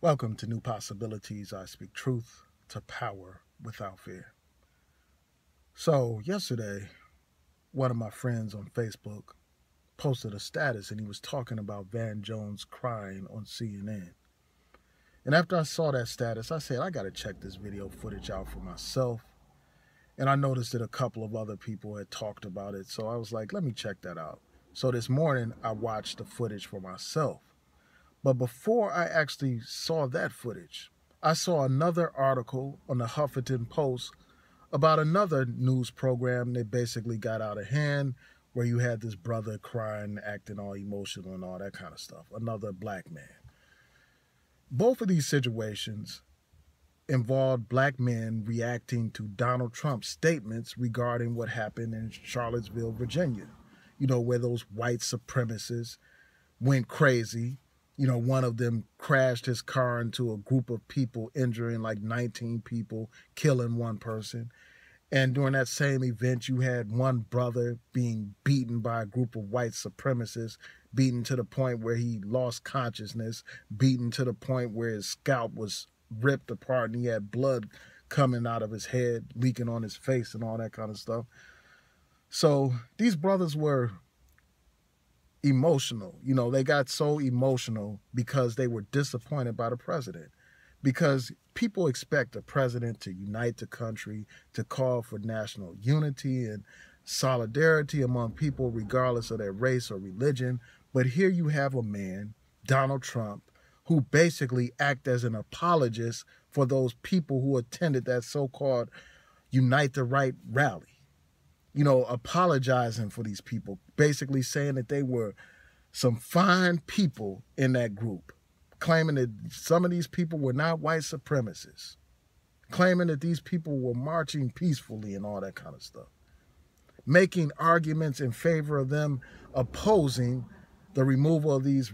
Welcome to New Possibilities. I speak truth to power without fear. So, yesterday, one of my friends on Facebook posted a status and he was talking about Van Jones crying on CNN. And after I saw that status, I said, I got to check this video footage out for myself. And I noticed that a couple of other people had talked about it. So I was like, let me check that out. So this morning, I watched the footage for myself. But before I actually saw that footage, I saw another article on the Huffington Post about another news program that basically got out of hand, where you had this brother crying, acting all emotional and all that kind of stuff. Another black man. Both of these situations involved black men reacting to Donald Trump's statements regarding what happened in Charlottesville, Virginia. You know, where those white supremacists went crazy. You know, one of them crashed his car into a group of people, injuring like 19 people, killing one person. And during that same event, you had one brother being beaten by a group of white supremacists, beaten to the point where he lost consciousness, beaten to the point where his scalp was ripped apart and he had blood coming out of his head, leaking on his face and all that kind of stuff. So these brothers were emotional. You know, they got so emotional because they were disappointed by the president. Because people expect the president to unite the country, to call for national unity and solidarity among people regardless of their race or religion. But here you have a man, Donald Trump, who basically act as an apologist for those people who attended that so-called Unite the Right rally. You know, apologizing for these people, basically saying that they were some fine people in that group, claiming that some of these people were not white supremacists, claiming that these people were marching peacefully and all that kind of stuff, making arguments in favor of them opposing the removal of these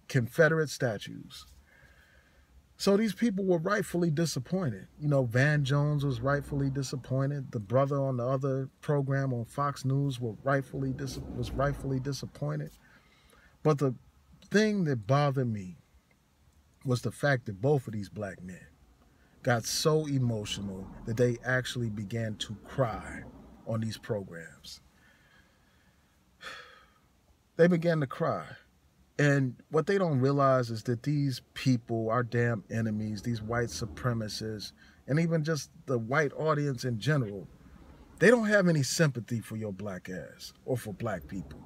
Confederate statues. So these people were rightfully disappointed. You know, Van Jones was rightfully disappointed. The brother on the other program on Fox News was rightfully disappointed. But the thing that bothered me was the fact that both of these black men got so emotional that they actually began to cry on these programs. They began to cry. And what they don't realize is that these people, our damn enemies, these white supremacists, and even just the white audience in general, they don't have any sympathy for your black ass or for black people.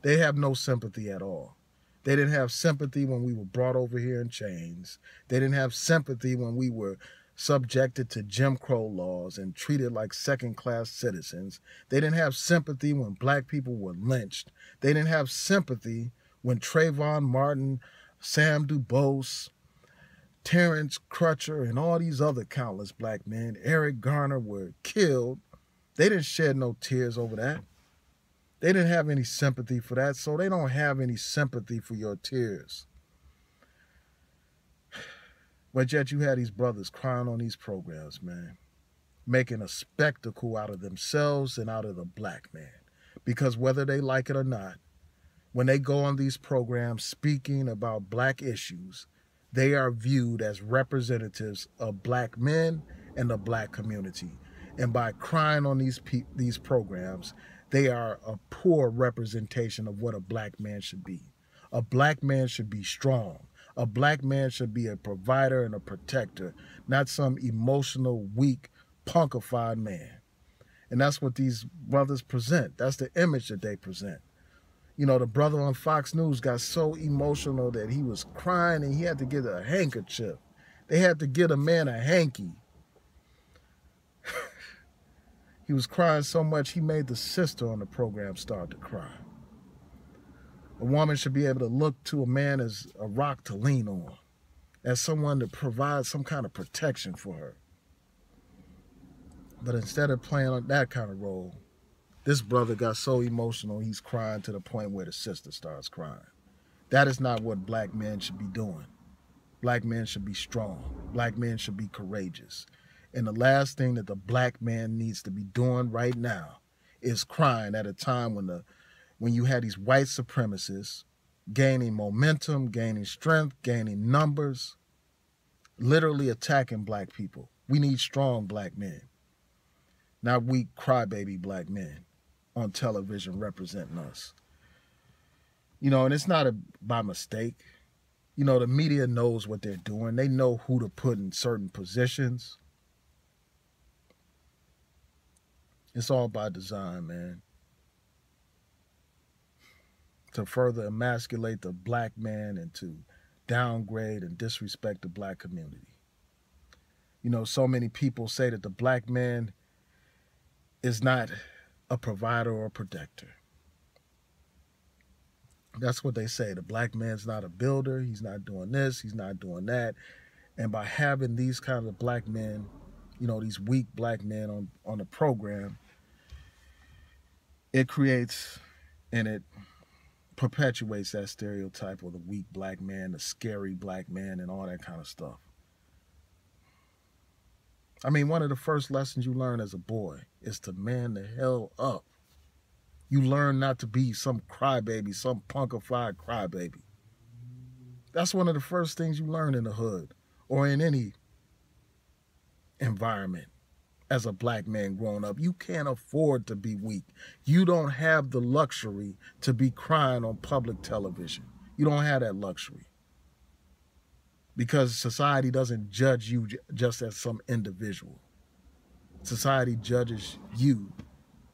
They have no sympathy at all. They didn't have sympathy when we were brought over here in chains. They didn't have sympathy when we were subjected to Jim Crow laws and treated like second-class citizens. They didn't have sympathy when black people were lynched. They didn't have sympathy when Trayvon Martin, Sam DuBose, Terrence Crutcher, and all these other countless black men, Eric Garner, were killed. They didn't shed no tears over that. They didn't have any sympathy for that, so they don't have any sympathy for your tears. But yet you had these brothers crying on these programs, man, making a spectacle out of themselves and out of the black man. Because whether they like it or not, when they go on these programs speaking about black issues, they are viewed as representatives of black men and the black community. And by crying on these programs, they are a poor representation of what a black man should be. A black man should be strong. A black man should be a provider and a protector, not some emotional, weak, punkified man. And that's what these brothers present. That's the image that they present. You know, the brother on Fox News got so emotional that he was crying and he had to get a handkerchief. They had to get a man a hanky. He was crying so much he made the sister on the program start to cry. A woman should be able to look to a man as a rock to lean on, as someone to provide some kind of protection for her. But instead of playing that kind of role, this brother got so emotional he's crying to the point where the sister starts crying. That is not what black men should be doing. Black men should be strong. Black men should be courageous. And the last thing that the black man needs to be doing right now is crying at a time when you had these white supremacists gaining momentum, gaining strength, gaining numbers, literally attacking black people. We need strong black men, not weak crybaby black men on television representing us. And it's not by mistake. The media knows what they're doing. They know who to put in certain positions. It's all by design, man. To further emasculate the black man and to downgrade and disrespect the black community. So many people say that the black man is not a provider or a protector. That's what they say. The black man's not a builder. He's not doing this. He's not doing that. And by having these kinds of black men, these weak black men on the program, it creates and it perpetuates that stereotype of the weak black man, the scary black man, and all that kind of stuff. I mean, one of the first lessons you learn as a boy is to man the hell up. You learn not to be some crybaby, some punkified crybaby. That's one of the first things you learn in the hood or in any environment as a black man growing up. You can't afford to be weak. You don't have the luxury to be crying on public television. You don't have that luxury. Because society doesn't judge you just as some individual. Society judges you,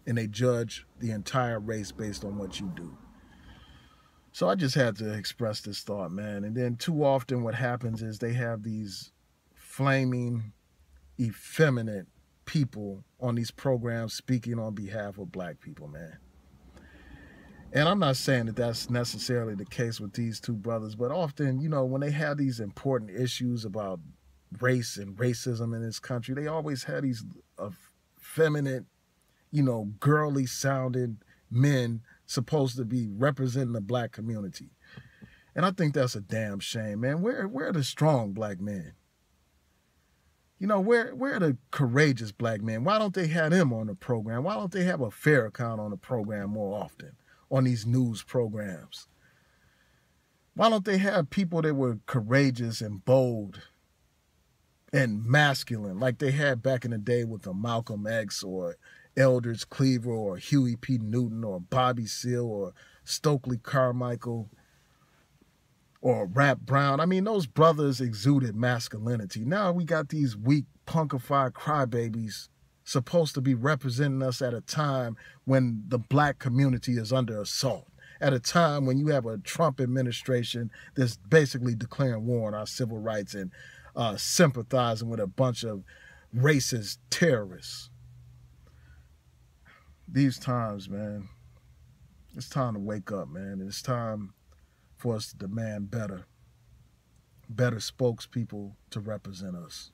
and they judge the entire race based on what you do. So I just had to express this thought, man. And then too often what happens is they have these flaming, effeminate people on these programs speaking on behalf of black people, man. And I'm not saying that that's necessarily the case with these two brothers, but often, when they have these important issues about race and racism in this country, they always have these effeminate, girly sounding men supposed to be representing the black community. And I think that's a damn shame, man. Where are the strong black men? Where are the courageous black men? Why don't they have them on the program? Why don't they have a fair account on the program more often on these news programs? Why don't they have people that were courageous and bold and masculine like they had back in the day with a Malcolm X or Eldridge Cleaver or Huey P. Newton or Bobby Seale or Stokely Carmichael or Rap Brown? I mean, those brothers exuded masculinity. Now we got these weak, punkified crybabies supposed to be representing us at a time when the black community is under assault, at a time when you have a Trump administration that's basically declaring war on our civil rights and sympathizing with a bunch of racist terrorists. These times, man, it's time to wake up, man. It's time for us to demand better spokespeople to represent us.